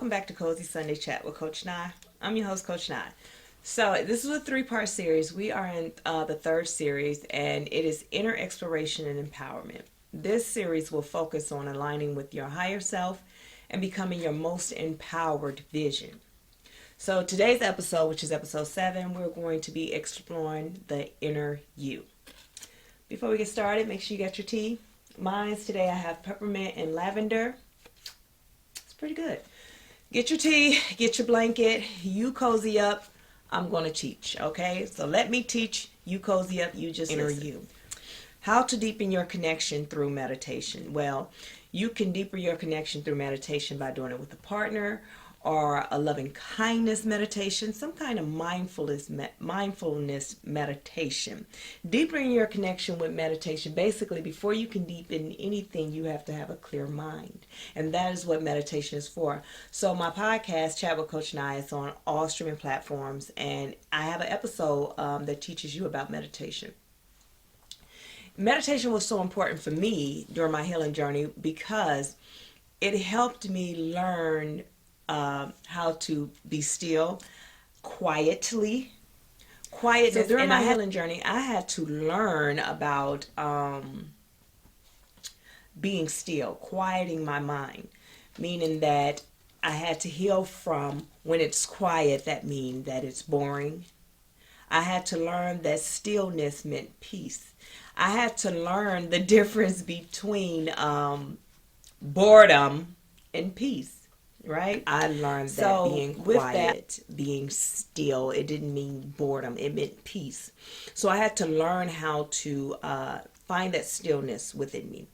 welcome back to Cozy Sunday Chat with Coach Nye. I'm your host, Coach Nye. So this is a three-part series. We are in the third series, and it is Inner Exploration and Empowerment. This series will focus on aligning with your higher self and becoming your most empowered vision. So today's episode, which is episode 7, we're going to be exploring the inner you. Before we get started, make sure you get your tea. Mine's today I have peppermint and lavender. It's pretty good. Get your tea, get your blanket, you cozy up. I'm going to teach, okay? So let me teach, you cozy up, you just inner you. How to deepen your connection through meditation. Well, you can deepen your connection through meditation by doing it with a partner or a loving kindness meditation, some kind of mindfulness meditation. Deepening your connection with meditation, basically before you can deepen anything, you have to have a clear mind. And that is what meditation is for. So my podcast, Chat with Coach Nye, is on all streaming platforms. And I have an episode that teaches you about meditation. Meditation was so important for me during my healing journey because it helped me learn how to be still, quietly. Quietness. So during my healing journey, I had to learn about being still, quieting my mind, meaning that I had to heal from when it's quiet, that means that it's boring. I had to learn that stillness meant peace. I had to learn the difference between boredom and peace. Right? I learned that being quiet, being still, it didn't mean boredom. It meant peace. So I had to learn how to find that stillness within me.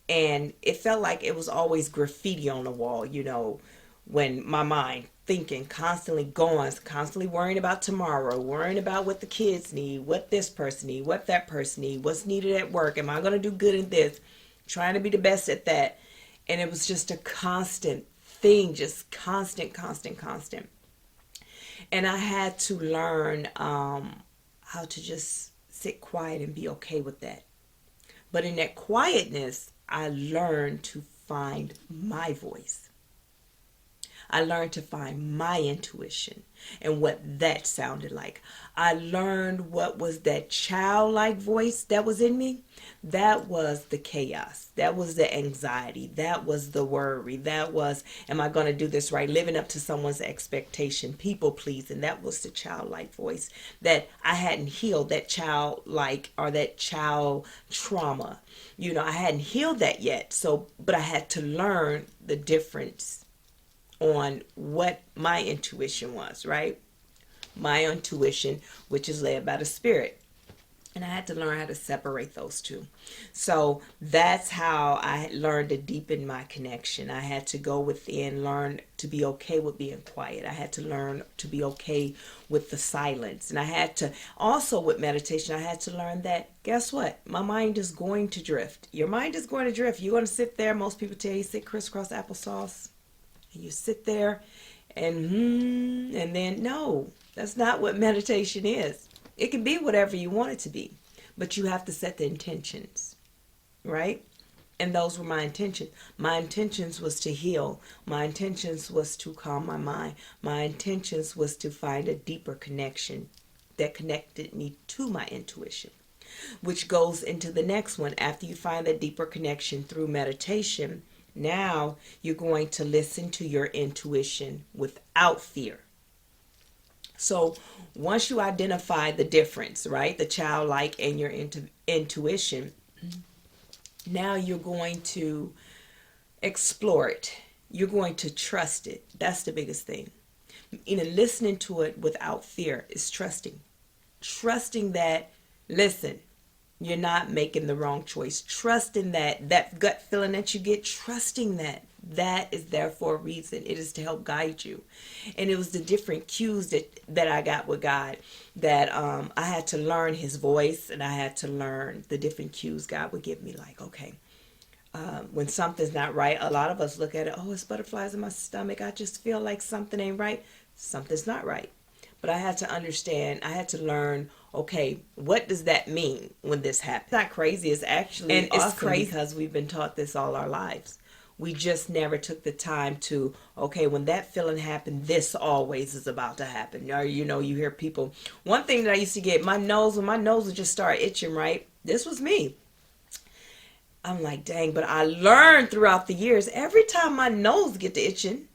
And it felt like it was always graffiti on the wall, you know, when my mind thinking, constantly going, constantly worrying about tomorrow, worrying about what the kids need, what this person need, what that person need, what's needed at work. Am I going to do good in this? Trying to be the best at that. And it was just a constant thing, just constant. And I had to learn how to just sit quiet and be okay with that. But in that quietness, I learned to find my voice. I learned to find my intuition and what that sounded like. I learned what was that childlike voice that was in me. That was the chaos. That was the anxiety. That was the worry. That was, am I going to do this right? Living up to someone's expectation, people pleasing. That was the childlike voice that I hadn't healed, that childlike or that child trauma. You know, I hadn't healed that yet. So, but I had to learn the difference on what my intuition was, right? My intuition, which is led by the spirit. And I had to learn how to separate those two. So that's how I learned to deepen my connection. I had to go within, learn to be okay with being quiet. I had to learn to be okay with the silence. And I had to, also with meditation, I had to learn that, guess what? My mind is going to drift. Your mind is going to drift. You're going to sit there. Most people tell you, sit crisscross applesauce. And you sit there and then no, that's not what meditation is. It can be whatever you want it to be, but you have to set the intentions, right? And those were my intentions. My intentions was to heal. My intentions was to calm my mind. My intentions was to find a deeper connection that connected me to my intuition, which goes into the next one. After you find that deeper connection through meditation, now you're going to listen to your intuition without fear. So once you identify the difference, right, the childlike and your intuition, now you're going to explore it. You're going to trust it. That's the biggest thing. You know, listening to it without fear is trusting. Trusting that, listen, you're not making the wrong choice. Trusting that gut feeling that you get, trusting that is there for a reason. It is to help guide you. And it was the different cues that I got with God that I had to learn his voice, and I had to learn the different cues God would give me. Like, okay, when something's not right, a lot of us look at it, oh, it's butterflies in my stomach. I just feel like something ain't right. Something's not right. But I had to understand, I had to learn, okay, what does that mean when this happens? It's not crazy, it's actually and awesome, it's crazy because we've been taught this all our lives. We just never took the time to, okay, when that feeling happened, this always is about to happen. Or, you hear people, one thing that I used to get, when my nose would just start itching, right? This was me. I'm like, dang, but I learned throughout the years, every time my nose get to itching,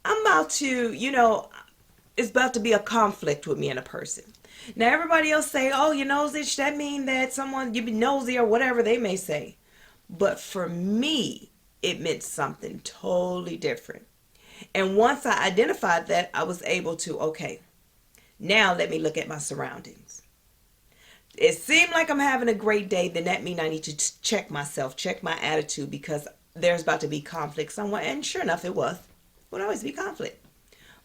I'm about to, it's about to be a conflict with me and a person. Now everybody else say, oh, your nose itch, that mean that someone, you be nosy or whatever they may say. But for me, it meant something totally different. And once I identified that, I was able to, okay, now let me look at my surroundings. It seemed like I'm having a great day, then that means I need to check myself, check my attitude, because there's about to be conflict somewhere. And sure enough, it was. Would always be conflict.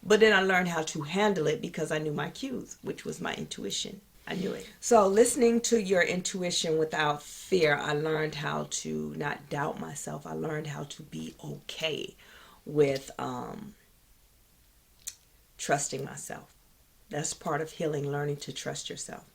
But then I learned how to handle it because I knew my cues, which was my intuition. I knew it. So listening to your intuition without fear, I learned how to not doubt myself. I learned how to be okay with trusting myself. That's part of healing, learning to trust yourself.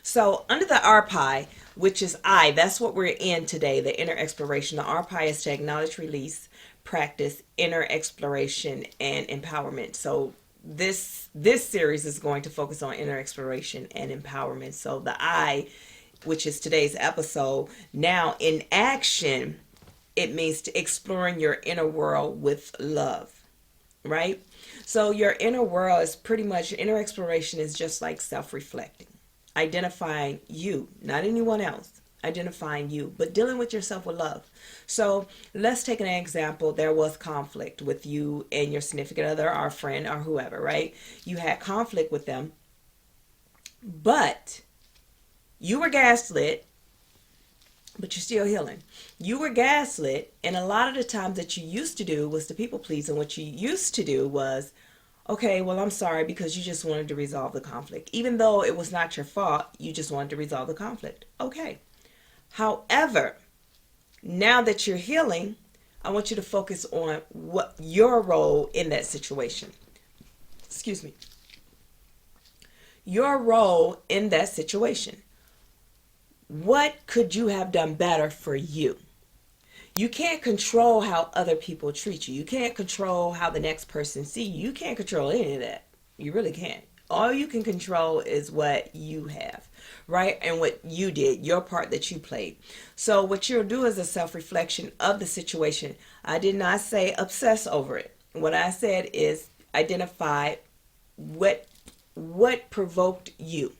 So under the RPI, which is I, that's what we're in today, the inner exploration. The RPI is to acknowledge, release, practice, inner exploration, and empowerment. So this series is going to focus on inner exploration and empowerment. So the I, which is today's episode, now in action, it means to exploring your inner world with love, right? So your inner world is pretty much, inner exploration is just like self-reflecting, identifying you, not anyone else, identifying you, but dealing with yourself with love. So let's take an example. There was conflict with you and your significant other or friend or whoever, right? You had conflict with them, but you were gaslit, but you're still healing. You were gaslit, and a lot of the times that you used to do was the people please, and what you used to do was, okay, well, I'm sorry, because you just wanted to resolve the conflict. Even though it was not your fault, you just wanted to resolve the conflict. Okay. However, now that you're healing, I want you to focus on what your role in that situation. Excuse me. Your role in that situation. What could you have done better for you? You can't control how other people treat you. You can't control how the next person sees you. You can't control any of that. You really can't. All you can control is what you have, right? And what you did, your part that you played. So what you'll do is a self-reflection of the situation. I did not say obsess over it. What I said is identify what provoked you.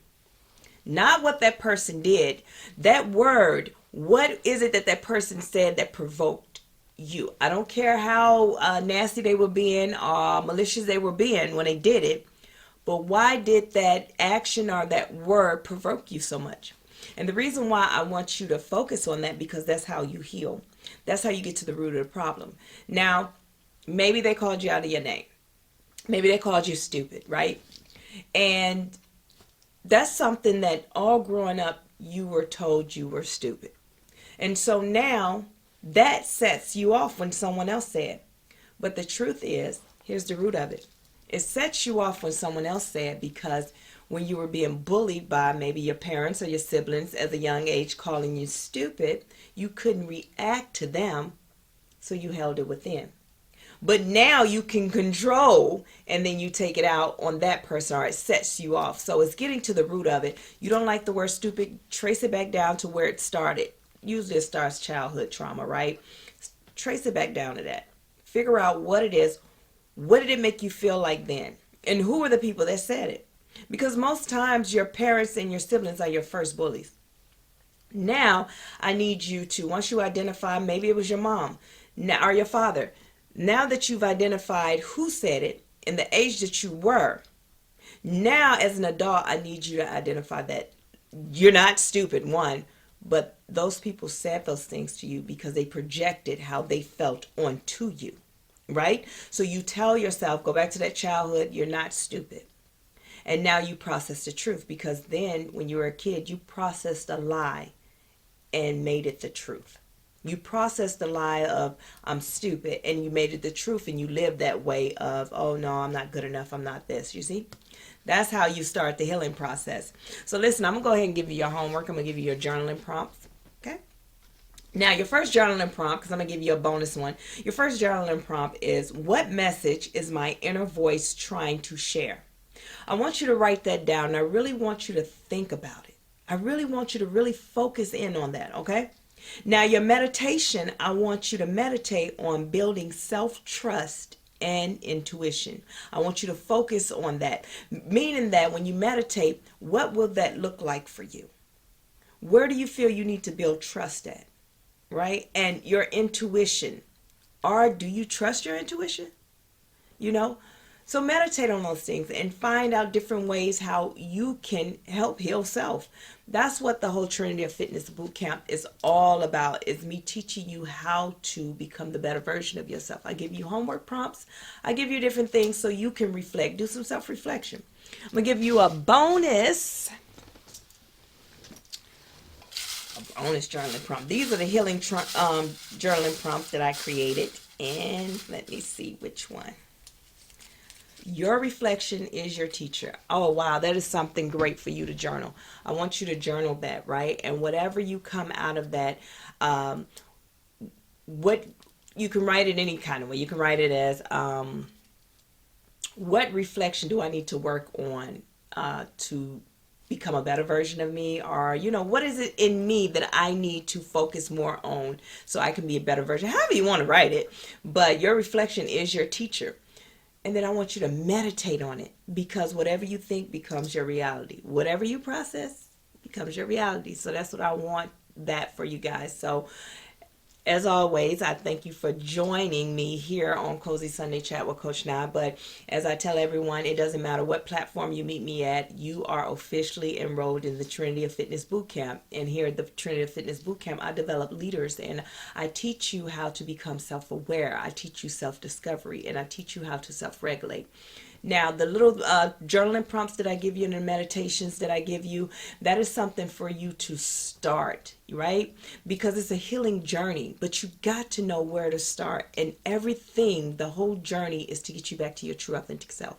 Not what that person did. That word, what is it that that person said that provoked you? I don't care how nasty they were being or malicious they were being when they did it. But why did that action or that word provoke you so much? And the reason why I want you to focus on that, because that's how you heal. That's how you get to the root of the problem. Now, maybe they called you out of your name. Maybe they called you stupid, right? And that's something that all growing up you were told you were stupid. And so now that sets you off when someone else said. But the truth is, here's the root of it. It sets you off when someone else said, because when you were being bullied by maybe your parents or your siblings at a young age calling you stupid, you couldn't react to them, so you held it within. But now you can control, and then you take it out on that person, or it sets you off. So it's getting to the root of it. You don't like the word stupid, trace it back down to where it started. Usually it starts childhood trauma, right? Trace it back down to that. Figure out what it is. What did it make you feel like then? And who are the people that said it? Because most times your parents and your siblings are your first bullies. Now I need you to, once you identify, maybe it was your mom or your father. Now that you've identified who said it and the age that you were, now as an adult, I need you to identify that you're not stupid, one, but those people said those things to you because they projected how they felt onto you, right? So you tell yourself, go back to that childhood, you're not stupid. And now you process the truth, because then when you were a kid, you processed a lie and made it the truth. You processed the lie of I'm stupid, and you made it the truth, and you lived that way of, oh no, I'm not good enough, I'm not this. You see? That's how you start the healing process. So listen, I'm going to go ahead and give you your homework. I'm going to give you your journaling prompts. Okay? Now, your first journaling prompt, because I'm going to give you a bonus one. Your first journaling prompt is, what message is my inner voice trying to share? I want you to write that down, and I really want you to think about it. I really want you to really focus in on that, okay? Now, your meditation, I want you to meditate on building self-trust and intuition. I want you to focus on that, meaning that when you meditate, what will that look like for you? Where do you feel you need to build trust at, right? And your intuition. Or do you trust your intuition? You know? So meditate on those things and find out different ways how you can help heal self. That's what the whole Trinity of Fitness boot camp is all about, is me teaching you how to become the better version of yourself. I give you homework prompts. I give you different things so you can reflect. Do some self-reflection. I'm going to give you a bonus journaling prompt. These are the healing journaling prompts that I created. And let me see which one. Your reflection is your teacher. Oh, wow. That is something great for you to journal. I want you to journal that, right? And whatever you come out of that, what you can write it any kind of way. You can write it as, what reflection do I need to work on to become a better version of me? Or, you know, what is it in me that I need to focus more on so I can be a better version? However you want to write it. But your reflection is your teacher. And then I want you to meditate on it, because whatever you think becomes your reality. Whatever you process becomes your reality. So that's what I want that for you guys. So as always, I thank you for joining me here on Cozy Sunday Chat with Coach Nye. But as I tell everyone, it doesn't matter what platform you meet me at, you are officially enrolled in the Trinity of Fitness Bootcamp. And here at the Trinity of Fitness Bootcamp, I develop leaders, and I teach you how to become self-aware. I teach you self-discovery, and I teach you how to self-regulate. Now, the little journaling prompts that I give you and the meditations that I give you, that is something for you to start, right? Because it's a healing journey, but you got to know where to start. And everything, the whole journey is to get you back to your true authentic self.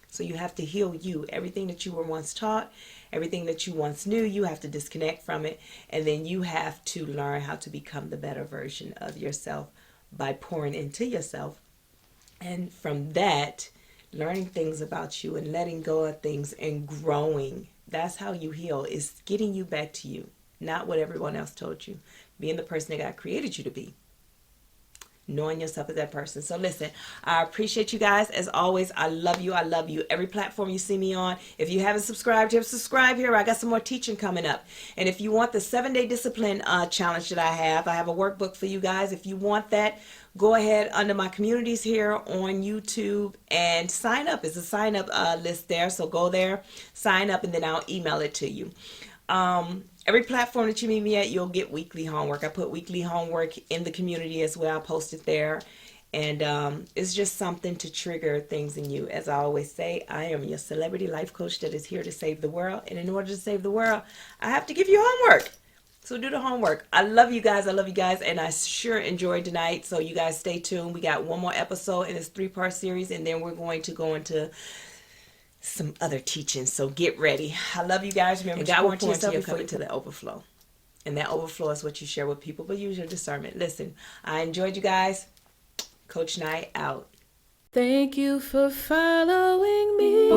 So you have to heal you. Everything that you were once taught, everything that you once knew, you have to disconnect from it. And then you have to learn how to become the better version of yourself by pouring into yourself. And from that, learning things about you and letting go of things and growing. That's how you heal, is getting you back to you, not what everyone else told you. Being the person that God created you to be. Knowing yourself as that person. So listen, I appreciate you guys. As always, I love you. I love you. Every platform you see me on. If you haven't subscribed here, subscribe here. I got some more teaching coming up. And if you want the 7-day discipline challenge that I have a workbook for you guys. If you want that, go ahead under my communities here on YouTube and sign up. It's a sign up list there. So go there, sign up, and then I'll email it to you. Every platform that you meet me at, you'll get weekly homework. I put weekly homework in the community as well. I post it there. And it's just something to trigger things in you. As I always say, I am your celebrity life coach that is here to save the world. And in order to save the world, I have to give you homework. So do the homework. I love you guys. I love you guys. And I sure enjoyed tonight. So you guys stay tuned. We got one more episode in this 3-part series. And then we're going to go into some other teachings. So get ready. I love you guys. Remember, God will pour into your cup into the overflow. And that overflow is what you share with people. But use your discernment. Listen, I enjoyed you guys. Coach Nye out. Thank you for following me.